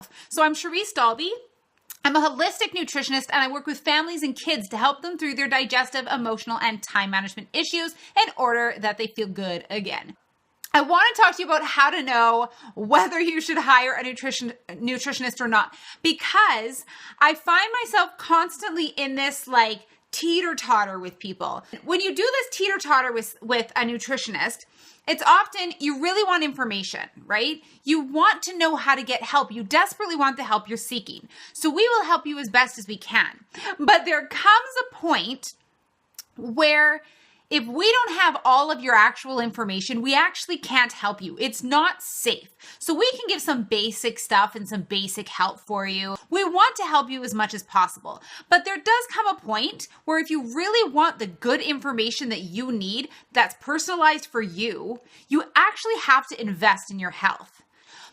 So I'm Sharisse Dalby. I'm a holistic nutritionist and I work with families and kids to help them through their digestive, emotional, and time management issues in order that they feel good again. I want to talk to you about how to know whether you should hire a nutritionist or not, because I find myself constantly in this teeter-totter with people. When you do this teeter-totter with a nutritionist, it's often you really want information, right? You want to know how to get help. You desperately want the help you're seeking. So we will help you as best as we can. But there comes a point where if we don't have all of your actual information, we actually can't help you. It's not safe. So we can give some basic stuff and some basic help for you. We want to help you as much as possible. But there does come a point where if you really want the good information that you need that's personalized for you, you actually have to invest in your health.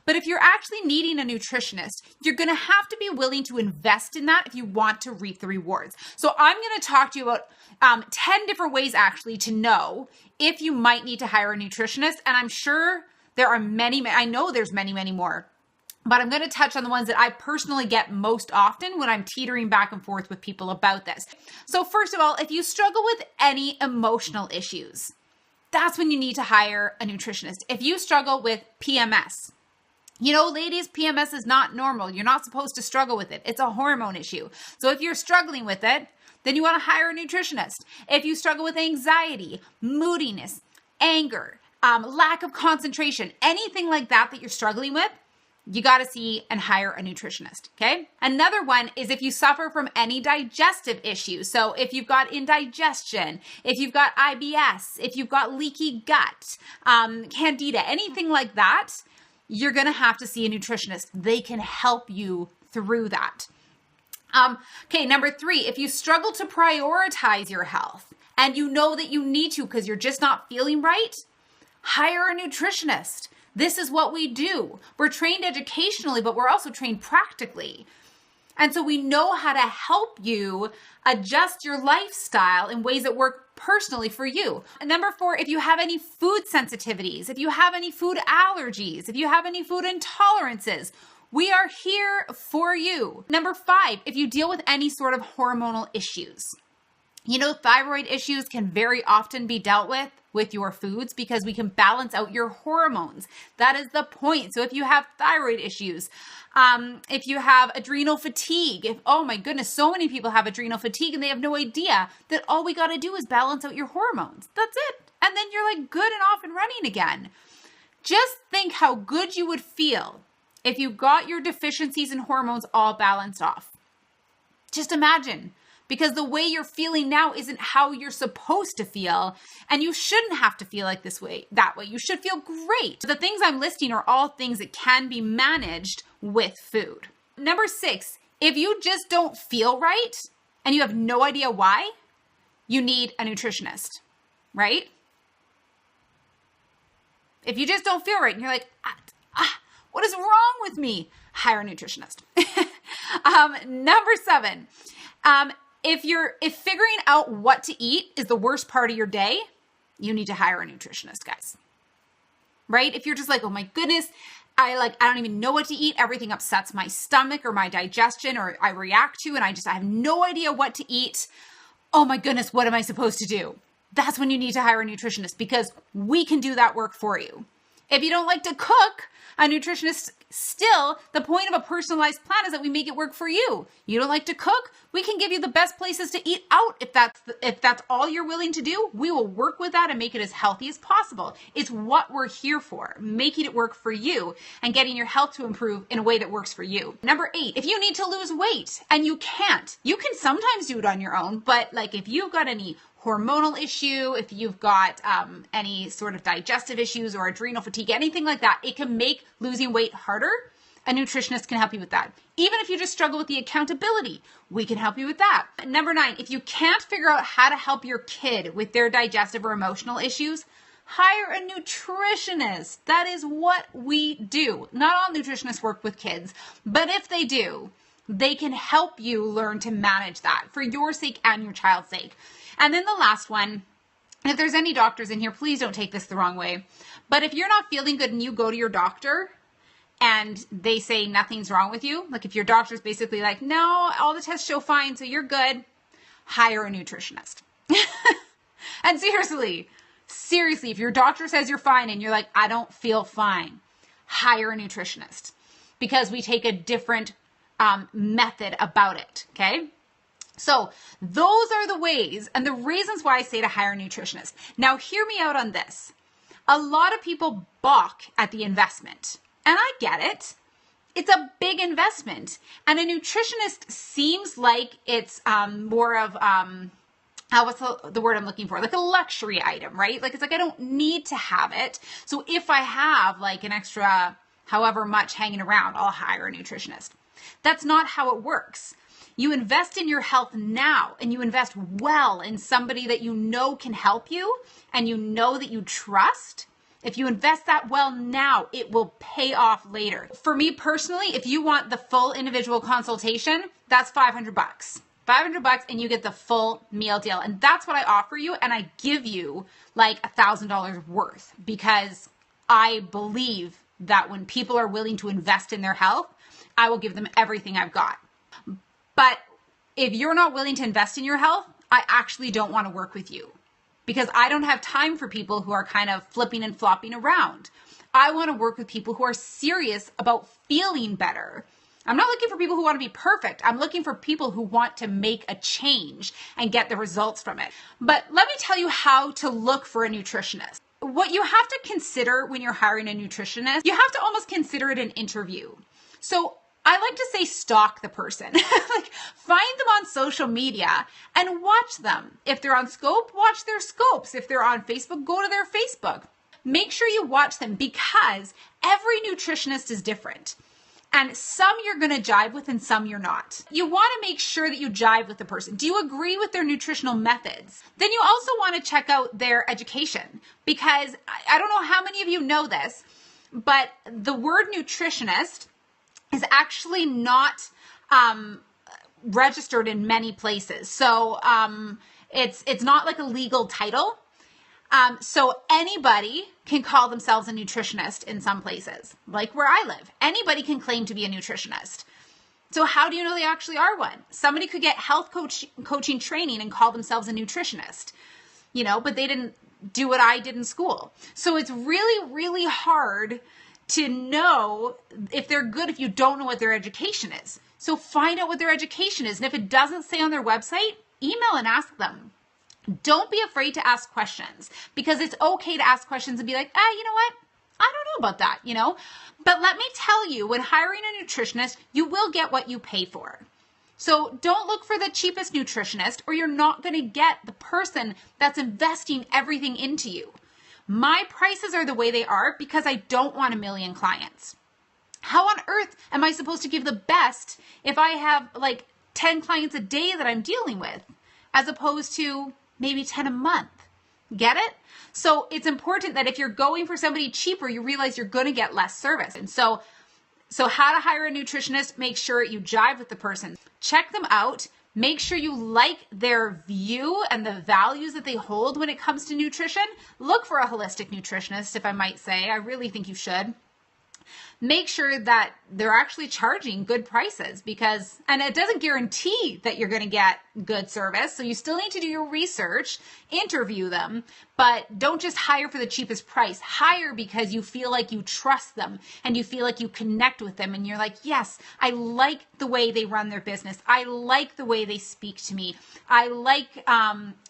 But if you're actually needing a nutritionist, you're going to have to be willing to invest in that if you want to reap the rewards. So I'm going to talk to you about 10 different ways actually to know if you might need to hire a nutritionist. And I'm sure there are many, I know there's many, many more. But I'm going to touch on the ones that I personally get most often when I'm teetering back and forth with people about this. So first of all, if you struggle with any emotional issues, that's when you need to hire a nutritionist. If you struggle with PMS, you know, ladies, PMS is not normal. You're not supposed to struggle with it. It's a hormone issue. So if you're struggling with it, then you want to hire a nutritionist. If you struggle with anxiety, moodiness, anger, lack of concentration, anything like that you're struggling with, you got to see and hire a nutritionist, okay? Another one is if you suffer from any digestive issues. So if you've got indigestion, if you've got IBS, if you've got leaky gut, candida, anything like that, you're going to have to see a nutritionist. They can help you through that. Okay, number 3, if you struggle to prioritize your health and you know that you need to because you're just not feeling right, hire a nutritionist. This is what we do. We're trained educationally, but we're also trained practically. And so we know how to help you adjust your lifestyle in ways that work personally for you. And number 4, if you have any food sensitivities, if you have any food allergies, if you have any food intolerances, we are here for you. Number 5, if you deal with any sort of hormonal issues. You know, thyroid issues can very often be dealt with your foods because we can balance out your hormones. That is the point. So if you have thyroid issues, if you have adrenal fatigue, oh my goodness, so many people have adrenal fatigue and they have no idea that all we got to do is balance out your hormones. That's it. And then you're good and off and running again. Just think how good you would feel if you got your deficiencies in hormones all balanced off. Just imagine. Because the way you're feeling now isn't how you're supposed to feel. And you shouldn't have to feel like that way. You should feel great. The things I'm listing are all things that can be managed with food. Number 6, if you just don't feel right and you have no idea why, you need a nutritionist, right? If you just don't feel right and you're like, what is wrong with me? Hire a nutritionist. Number 7, if figuring out what to eat is the worst part of your day, you need to hire a nutritionist, guys. Right? If you're just like, oh my goodness, I don't even know what to eat. Everything upsets my stomach or my digestion, or I react to, and I have no idea what to eat. Oh my goodness, what am I supposed to do? That's when you need to hire a nutritionist because we can do that work for you. If you don't like to cook, a nutritionist, still, the point of a personalized plan is that we make it work for you. You don't like to cook? We can give you the best places to eat out. If that's all you're willing to do, we will work with that and make it as healthy as possible. It's what we're here for, making it work for you and getting your health to improve in a way that works for you. Number 8, if you need to lose weight and you can't, you can sometimes do it on your own, but if you've got any hormonal issue, if you've got any sort of digestive issues or adrenal fatigue, anything like that, it can make losing weight harder. A nutritionist can help you with that. Even if you just struggle with the accountability, we can help you with that. Number 9, if you can't figure out how to help your kid with their digestive or emotional issues, hire a nutritionist. That is what we do. Not all nutritionists work with kids, but if they do, they can help you learn to manage that for your sake and your child's sake. And then the last one, if there's any doctors in here, please don't take this the wrong way. But if you're not feeling good and you go to your doctor and they say nothing's wrong with you, like if your doctor's basically like, no, all the tests show fine, so you're good, hire a nutritionist. And seriously, if your doctor says you're fine and you're like, I don't feel fine, hire a nutritionist, because we take a different method about it, okay? So those are the ways and the reasons why I say to hire a nutritionist. Now, hear me out on this. A lot of people balk at the investment, and I get it. It's a big investment, and a nutritionist seems like it's more of what's the word I'm looking for? Like a luxury item, right? Like it's like I don't need to have it. So if I have like an extra however much hanging around, I'll hire a nutritionist. That's not how it works. You invest in your health now, and you invest well in somebody that you know can help you and you know that you trust. If you invest that well now, it will pay off later. For me personally, if you want the full individual consultation, that's $500. $500 and you get the full meal deal. And that's what I offer you. And I give you like $1,000 worth, because I believe that when people are willing to invest in their health, I will give them everything I've got. But if you're not willing to invest in your health, I actually don't want to work with you, because I don't have time for people who are kind of flipping and flopping around. I want to work with people who are serious about feeling better. I'm not looking for people who want to be perfect. I'm looking for people who want to make a change and get the results from it. But let me tell you how to look for a nutritionist. What you have to consider when you're hiring a nutritionist, you have to almost consider it an interview. So I like to say stalk the person. Like find them on social media and watch them. If they're on Scope, watch their Scopes. If they're on Facebook, go to their Facebook. Make sure you watch them, because every nutritionist is different. And some you're going to jive with and some you're not. You want to make sure that you jive with the person. Do you agree with their nutritional methods? Then you also want to check out their education, because I don't know how many of you know this, but the word nutritionist is actually not registered in many places. So it's not like a legal title. So anybody can call themselves a nutritionist in some places, like where I live. Anybody can claim to be a nutritionist. So how do you know they actually are one? Somebody could get health coaching training and call themselves a nutritionist, but they didn't do what I did in school. So it's really, really hard to know if they're good if you don't know what their education is. So find out what their education is. And if it doesn't say on their website, email and ask them. Don't be afraid to ask questions, because it's okay to ask questions and be like, you know what? I don't know about that, But let me tell you, when hiring a nutritionist, you will get what you pay for. So don't look for the cheapest nutritionist, or you're not going to get the person that's investing everything into you. My prices are the way they are because I don't want a million clients. How on earth am I supposed to give the best if I have like 10 clients a day that I'm dealing with, as opposed to maybe 10 a month? Get it? So it's important that if you're going for somebody cheaper, you realize you're going to get less service. And so how to hire a nutritionist, make sure you jive with the person. Check them out. Make sure you like their view and the values that they hold when it comes to nutrition. Look for a holistic nutritionist, if I might say. I really think you should. Make sure that they're actually charging good prices, and it doesn't guarantee that you're going to get good service. So you still need to do your research, interview them, but don't just hire for the cheapest price. Hire because you feel like you trust them and you feel like you connect with them. And you're like, yes, I like the way they run their business. I like the way they speak to me. I like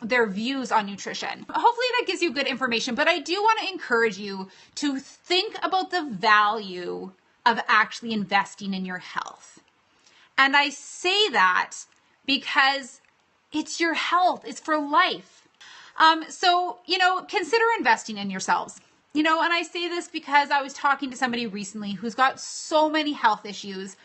their views on nutrition. Hopefully that gives you good information, but I do want to encourage you to think about the value of actually investing in your health. And I say that because it's your health. It's for life. So consider investing in yourselves. And I say this because I was talking to somebody recently who's got so many health issues,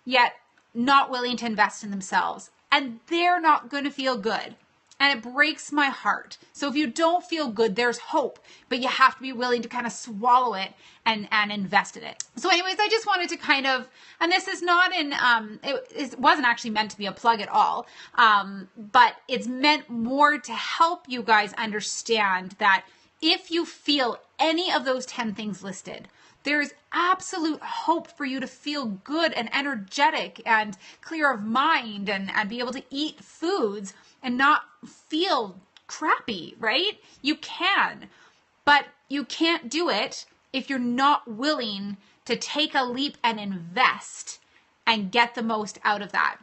yet not willing to invest in themselves. And they're not going to feel good. And it breaks my heart. So if you don't feel good, there's hope, but you have to be willing to kind of swallow it and invest in it. So anyways, I just wanted to and this is not it wasn't actually meant to be a plug at all. But it's meant more to help you guys understand that if you feel any of those 10 things listed, There's absolute hope for you to feel good and energetic and clear of mind and be able to eat foods and not feel crappy, right? You can, but you can't do it if you're not willing to take a leap and invest and get the most out of that.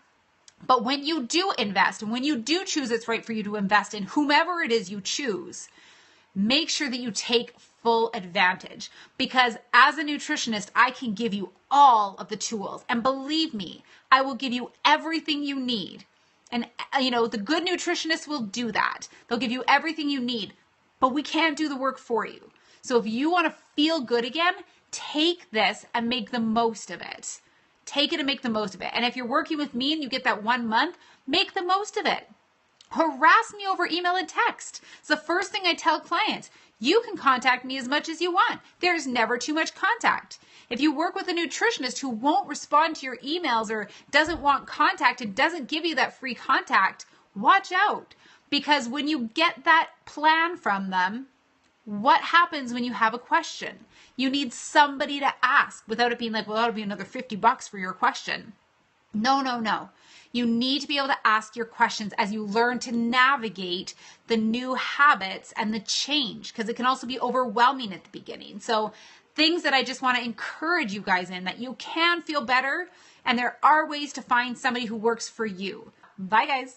But when you do invest and when you do choose it's right for you to invest in whomever it is you choose, make sure that you take full advantage, because as a nutritionist, I can give you all of the tools, and believe me, I will give you everything you need. And the good nutritionist will do that. They'll give you everything you need, but we can't do the work for you. So if you want to feel good again, take this and make the most of it. Take it and make the most of it. And if you're working with me and you get that 1 month, make the most of it. Harass me over email and text. It's the first thing I tell clients. You can contact me as much as you want. There's never too much contact. If you work with a nutritionist who won't respond to your emails or doesn't want contact and doesn't give you that free contact, watch out. Because when you get that plan from them, what happens when you have a question? You need somebody to ask without it being like, well, that'll be another $50 for your question. No. You need to be able to ask your questions as you learn to navigate the new habits and the change, because it can also be overwhelming at the beginning. So things that I just want to encourage you guys in, that you can feel better and there are ways to find somebody who works for you. Bye guys.